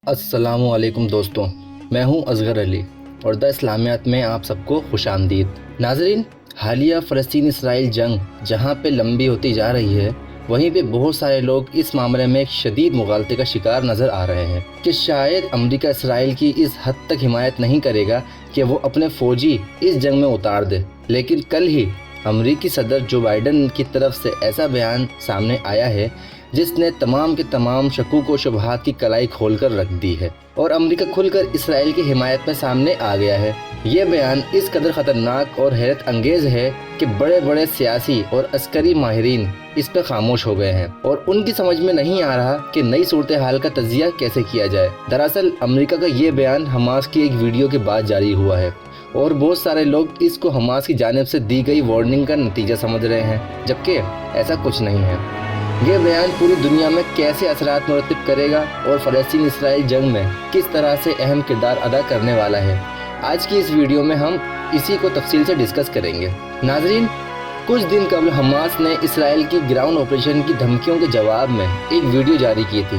السلام علیکم دوستوں، میں ہوں اصغر علی اور دا اسلامیات میں آپ سب کو خوش آمدید۔ ناظرین، حالیہ فلسطین اسرائیل جنگ جہاں پہ لمبی ہوتی جا رہی ہے، وہیں پہ بہت سارے لوگ اس معاملے میں ایک شدید مغالطے کا شکار نظر آ رہے ہیں کہ شاید امریکہ اسرائیل کی اس حد تک حمایت نہیں کرے گا کہ وہ اپنے فوجی اس جنگ میں اتار دے۔ لیکن کل ہی امریکی صدر جو بائیڈن کی طرف سے ایسا بیان سامنے آیا ہے جس نے تمام کے تمام شکوک و شبہات کی کلائی کھول کر رکھ دی ہے اور امریکہ کھل کر اسرائیل کی حمایت میں سامنے آ گیا ہے۔ یہ بیان اس قدر خطرناک اور حیرت انگیز ہے کہ بڑے بڑے سیاسی اور عسکری ماہرین اس پہ خاموش ہو گئے ہیں اور ان کی سمجھ میں نہیں آ رہا کہ نئی صورتحال کا تجزیہ کیسے کیا جائے۔ دراصل امریکہ کا یہ بیان حماس کی ایک ویڈیو کے بعد جاری ہوا ہے اور بہت سارے لوگ اس کو حماس کی جانب سے دی گئی وارننگ کا نتیجہ سمجھ رہے ہیں، جبکہ ایسا کچھ نہیں ہے۔ یہ بیان پوری دنیا میں کیسے اثرات مرتب کرے گا اور فلسطین اسرائیل جنگ میں کس طرح سے اہم کردار ادا کرنے والا ہے، آج کی اس ویڈیو میں ہم اسی کو تفصیل سے ڈسکس کریں گے۔ ناظرین، کچھ دن قبل حماس نے اسرائیل کی گراؤنڈ آپریشن کی دھمکیوں کے جواب میں ایک ویڈیو جاری کی تھی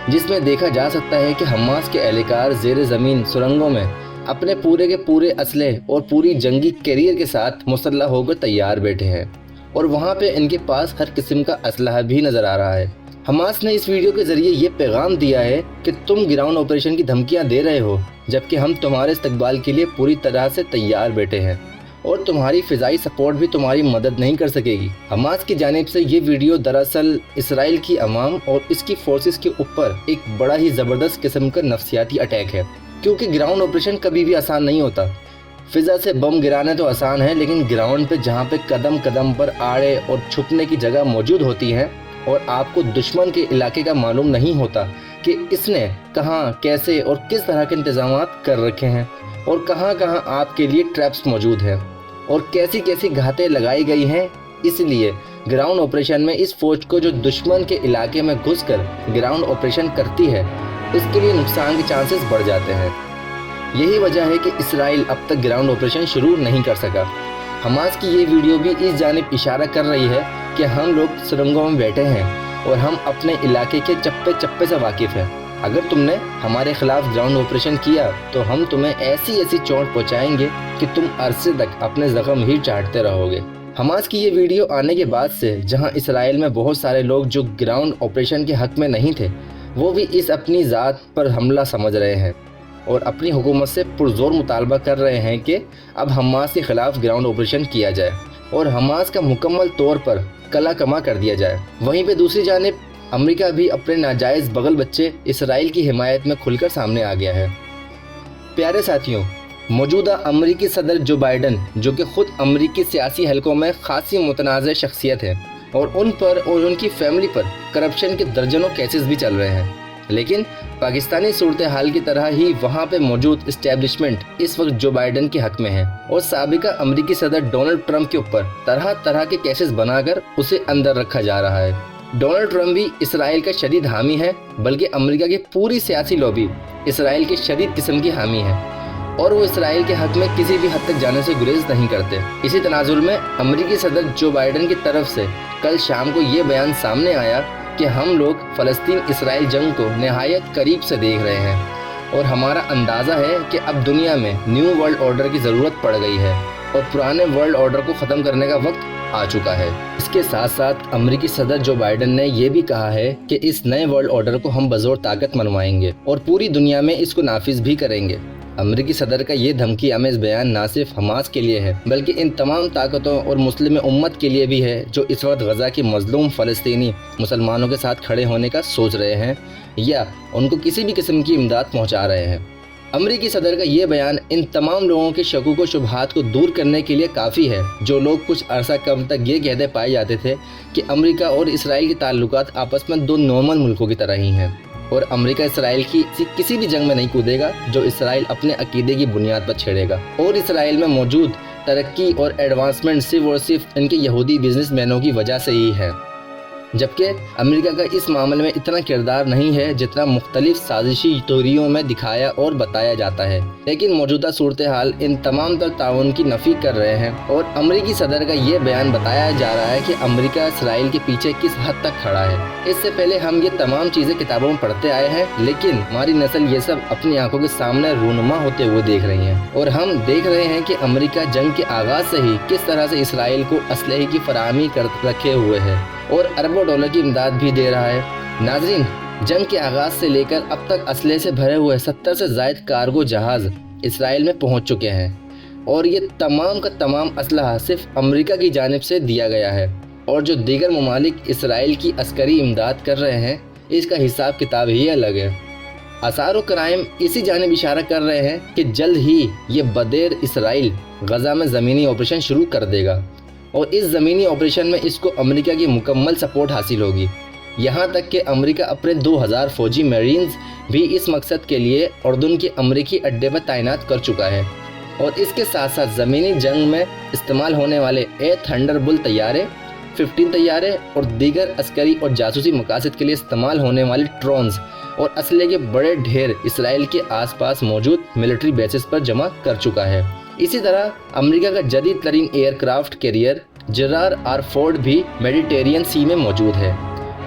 جس میں دیکھا جا سکتا ہے کہ حماس کے اہلکار زیر زمین سرنگوں میں اپنے پورے کے پورے اسلحے اور پوری جنگی کیریئر کے ساتھ مسلح ہو کر تیار بیٹھے ہیں اور وہاں پہ ان کے پاس ہر قسم کا اسلحہ بھی نظر آ رہا ہے۔ حماس نے اس ویڈیو کے ذریعے یہ پیغام دیا ہے کہ تم گراؤنڈ آپریشن کی دھمکیاں دے رہے ہو، جبکہ ہم تمہارے استقبال کے لیے پوری طرح سے تیار بیٹھے ہیں اور تمہاری فضائی سپورٹ بھی تمہاری مدد نہیں کر سکے گی۔ حماس کی جانب سے یہ ویڈیو دراصل اسرائیل کی عوام اور اس کی فورسز کے اوپر ایک بڑا ہی زبردست قسم کا نفسیاتی اٹیک ہے، کیونکہ گراؤنڈ آپریشن کبھی بھی آسان نہیں ہوتا۔ فضا سے بم گرانا تو آسان ہے، لیکن گراؤنڈ پہ جہاں پہ قدم قدم پر آڑے اور چھپنے کی جگہ موجود ہوتی ہیں اور آپ کو دشمن کے علاقے کا معلوم نہیں ہوتا کہ اس نے کہاں، کیسے اور کس طرح کے انتظامات کر رکھے ہیں اور کہاں کہاں آپ کے لیے ٹریپس موجود ہیں اور کیسی کیسی گھاتیں لگائی گئی ہیں، اس لیے گراؤنڈ آپریشن میں اس فوج کو جو دشمن کے علاقے میں گھس کر گراؤنڈ آپریشن کرتی ہے، اس کے لیے نقصان کے چانسز بڑھ جاتے ہیں۔ یہی وجہ ہے کہ اسرائیل اب تک گراؤنڈ آپریشن شروع نہیں کر سکا۔ حماس کی یہ ویڈیو بھی اس جانب اشارہ کر رہی ہے کہ ہم لوگ سرنگوں میں بیٹھے ہیں اور ہم اپنے علاقے کے چپے چپے سے واقف ہیں۔ اگر تم نے ہمارے خلاف گراؤنڈ آپریشن کیا تو ہم تمہیں ایسی چوٹ پہنچائیں گے کہ تم عرصے تک اپنے زخم ہی چاٹتے رہو گے۔ حماس کی یہ ویڈیو آنے کے بعد سے جہاں اسرائیل میں بہت سارے لوگ جو گراؤنڈ آپریشن کے حق میں نہیں تھے، وہ بھی اس اپنی ذات پر حملہ سمجھ رہے ہیں اور اپنی حکومت سے پرزور مطالبہ کر رہے ہیں کہ اب حماس کے خلاف گراؤنڈ آپریشن کیا جائے اور حماس کا مکمل طور پر کلا کما کر دیا جائے۔ وہیں پہ دوسری جانب امریکہ بھی اپنے ناجائز بغل بچے اسرائیل کی حمایت میں کھل کر سامنے آ گیا ہے۔ پیارے ساتھیوں، موجودہ امریکی صدر جو بائیڈن، جو کہ خود امریکی سیاسی حلقوں میں خاصی متنازع شخصیت ہے اور ان پر اور ان کی فیملی پر کرپشن کے درجنوں کیسز بھی چل رہے ہیں، لیکن پاکستانی صورتحال کی طرح ہی وہاں پہ موجود اسٹیبلشمنٹ اس وقت جو بائیڈن کے حق میں ہے اور سابقہ امریکی صدر ڈونلڈ ٹرمپ کے اوپر طرح طرح کے کیسز بنا کر اسے اندر رکھا جا رہا ہے۔ ڈونلڈ ٹرمپ بھی اسرائیل کا شدید حامی ہے، بلکہ امریکہ کی پوری سیاسی لوبی اسرائیل کے شدید قسم کی حامی ہے اور وہ اسرائیل کے حق میں کسی بھی حد تک جانے سے گریز نہیں کرتے۔ اسی تناظر میں امریکی صدر جو بائیڈن کی طرف سے کل شام کو یہ بیان سامنے آیا کہ ہم لوگ فلسطین اسرائیل جنگ کو نہایت قریب سے دیکھ رہے ہیں اور ہمارا اندازہ ہے کہ اب دنیا میں نیو ورلڈ آرڈر کی ضرورت پڑ گئی ہے اور پرانے ورلڈ آرڈر کو ختم کرنے کا وقت آ چکا ہے۔ اس کے ساتھ ساتھ امریکی صدر جو بائیڈن نے یہ بھی کہا ہے کہ اس نئے ورلڈ آرڈر کو ہم بزور طاقت منوائیں گے اور پوری دنیا میں اس کو نافذ بھی کریں گے۔ امریکی صدر کا یہ دھمکی آمیز بیان نہ صرف حماس کے لیے ہے بلکہ ان تمام طاقتوں اور مسلم امت کے لیے بھی ہے جو اس وقت غزہ کی مظلوم فلسطینی مسلمانوں کے ساتھ کھڑے ہونے کا سوچ رہے ہیں یا ان کو کسی بھی قسم کی امداد پہنچا رہے ہیں۔ امریکی صدر کا یہ بیان ان تمام لوگوں کے شکوک و شبہات کو دور کرنے کے لیے کافی ہے جو لوگ کچھ عرصہ قبل تک یہ کہتے پائے جاتے تھے کہ امریکہ اور اسرائیل کے تعلقات آپس میں دو نارمل ملکوں کی طرح ہی ہیں اور امریکہ اسرائیل کی کسی بھی جنگ میں نہیں کودے گا جو اسرائیل اپنے عقیدے کی بنیاد پر چھیڑے گا، اور اسرائیل میں موجود ترقی اور ایڈوانسمنٹ صرف اور صرف ان کے یہودی بزنس مینوں کی وجہ سے ہی ہے۔ جبکہ امریکہ کا اس معاملے میں اتنا کردار نہیں ہے جتنا مختلف سازشی تھیوریوں میں دکھایا اور بتایا جاتا ہے، لیکن موجودہ صورتحال ان تمام تر تعاون کی نفی کر رہے ہیں، اور امریکی صدر کا یہ بیان بتایا جا رہا ہے کہ امریکہ اسرائیل کے پیچھے کس حد تک کھڑا ہے۔ اس سے پہلے ہم یہ تمام چیزیں کتابوں میں پڑھتے آئے ہیں، لیکن ہماری نسل یہ سب اپنی آنکھوں کے سامنے رونما ہوتے ہوئے دیکھ رہی ہیں، اور ہم دیکھ رہے ہیں کہ امریکہ جنگ کے آغاز سے ہی کس طرح سے اسرائیل کو اسلحے کی فراہمی کر رکھے ہوئے ہے اور اربوں ڈالر کی امداد بھی دے رہا ہے۔ ناظرین، جنگ کے آغاز سے لے کر اب تک اسلحے سے بھرے ہوئے 70 سے زائد کارگو جہاز اسرائیل میں پہنچ چکے ہیں، اور یہ تمام کا تمام اسلحہ صرف امریکہ کی جانب سے دیا گیا ہے، اور جو دیگر ممالک اسرائیل کی عسکری امداد کر رہے ہیں اس کا حساب کتاب ہی الگ ہے۔ آثار و کرائم اسی جانب اشارہ کر رہے ہیں کہ جلد ہی یہ بدیر اسرائیل غزہ میں زمینی آپریشن شروع کر دے گا، اور اس زمینی آپریشن میں اس کو امریکہ کی مکمل سپورٹ حاصل ہوگی، یہاں تک کہ امریکہ اپنے 2000 فوجی میرینز بھی اس مقصد کے لیے اردن کے امریکی اڈے پر تعینات کر چکا ہے، اور اس کے ساتھ ساتھ زمینی جنگ میں استعمال ہونے والے تھنڈربولٹ طیارے، 15 طیارے اور دیگر عسکری اور جاسوسی مقاصد کے لیے استعمال ہونے والے ڈرونز اور اسلحے کے بڑے ڈھیر اسرائیل کے آس پاس موجود ملٹری بیسز پر جمع کر چکا ہے۔ اسی طرح امریکہ کا جدید ترین aircraft carrier Gerald R Ford بھی میڈیٹرینین سی میں موجود ہے،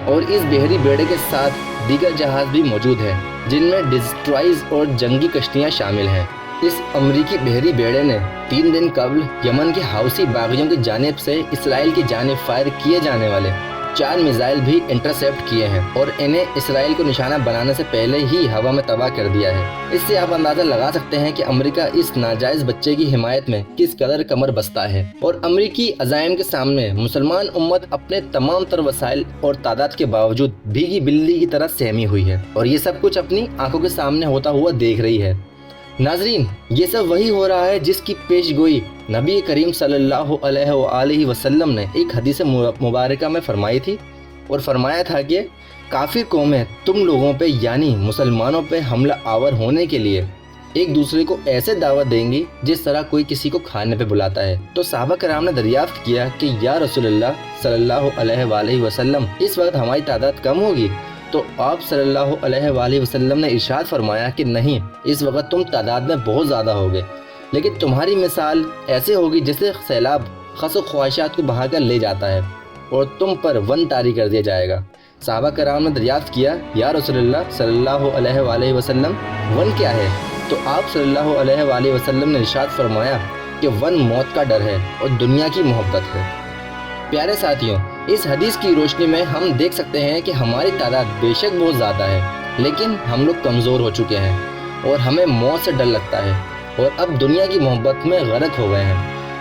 اور اس بحری بیڑے کے ساتھ دیگر جہاز بھی موجود ہیں جن میں ڈسٹرائرز اور جنگی کشتیاں شامل ہیں۔ اس امریکی بحری بیڑے نے 3 دن قبل یمن کے حوثی باغیوں کی جانب سے اسرائیل کی جانب فائر کیے جانے والے 4 میزائل بھی انٹرسیپٹ کیے ہیں، اور انہیں اسرائیل کو نشانہ بنانے سے پہلے ہی ہوا میں تباہ کر دیا ہے۔ اس سے آپ اندازہ لگا سکتے ہیں کہ امریکہ اس ناجائز بچے کی حمایت میں کس قدر کمر بستہ ہے، اور امریکی عزائم کے سامنے مسلمان امت اپنے تمام تر وسائل اور تعداد کے باوجود بھیگی بلی کی طرح سہمی ہوئی ہے، اور یہ سب کچھ اپنی آنکھوں کے سامنے ہوتا ہوا دیکھ رہی ہے۔ ناظرین، یہ سب وہی ہو رہا ہے جس کی پیش گوئی نبی کریم صلی اللہ علیہ وآلہ وسلم نے ایک حدیث مبارکہ میں فرمائی تھی، اور فرمایا تھا کہ کافر قومیں تم لوگوں پہ یعنی مسلمانوں پہ حملہ آور ہونے کے لیے ایک دوسرے کو ایسے دعوت دیں گی جس طرح کوئی کسی کو کھانے پہ بلاتا ہے۔ تو صحابہ کرام نے دریافت کیا کہ یا رسول اللہ صلی اللہ علیہ وآلہ وسلم، اس وقت ہماری تعداد کم ہوگی؟ تو آپ صلی اللہ علیہ وآلہ وسلم نے ارشاد فرمایا کہ نہیں، اس وقت تم تعداد میں بہت زیادہ ہوگے، لیکن تمہاری مثال ایسے ہوگی جیسے سیلاب خس و خواہشات کو بہا کر لے جاتا ہے، اور تم پر ون طاری کر دیا جائے گا۔ صحابہ کرام نے دریافت کیا یا رسول اللہ صلی اللہ علیہ وآلہ وسلم، ون کیا ہے؟ تو آپ صلی اللہ علیہ وآلہ وسلم نے ارشاد فرمایا کہ ون موت کا ڈر ہے اور دنیا کی محبت ہے۔ پیارے ساتھیوں، اس حدیث کی روشنی میں ہم دیکھ سکتے ہیں کہ ہماری تعداد بے شک بہت زیادہ ہے، لیکن ہم لوگ کمزور ہو چکے ہیں اور ہمیں موت سے ڈر لگتا ہے، اور اب دنیا کی محبت میں غرق ہو گئے ہیں۔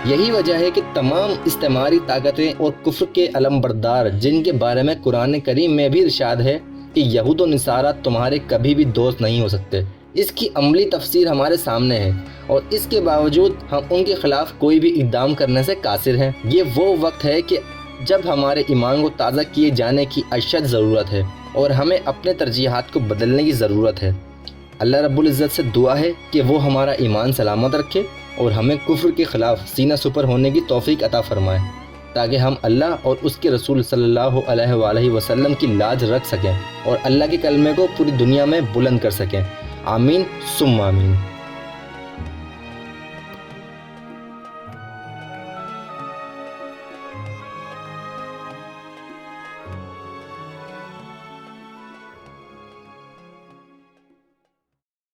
یہی وجہ ہے کہ تمام استعماری طاقتیں اور کفر کے علم بردار، جن کے بارے میں قرآن کریم میں بھی ارشاد ہے کہ یہود و نصارہ تمہارے کبھی بھی دوست نہیں ہو سکتے، اس کی عملی تفسیر ہمارے سامنے ہے، اور اس کے باوجود ہم ان کے خلاف کوئی بھی اقدام کرنے سے قاصر ہیں۔ یہ وہ وقت ہے کہ جب ہمارے ایمان کو تازہ کیے جانے کی اشد ضرورت ہے، اور ہمیں اپنے ترجیحات کو بدلنے کی ضرورت ہے۔ اللہ رب العزت سے دعا ہے کہ وہ ہمارا ایمان سلامت رکھے اور ہمیں کفر کے خلاف سینہ سپر ہونے کی توفیق عطا فرمائے، تاکہ ہم اللہ اور اس کے رسول صلی اللہ علیہ وآلہ وسلم کی لاج رکھ سکیں اور اللہ کے کلمے کو پوری دنیا میں بلند کر سکیں۔ آمین ثم آمین۔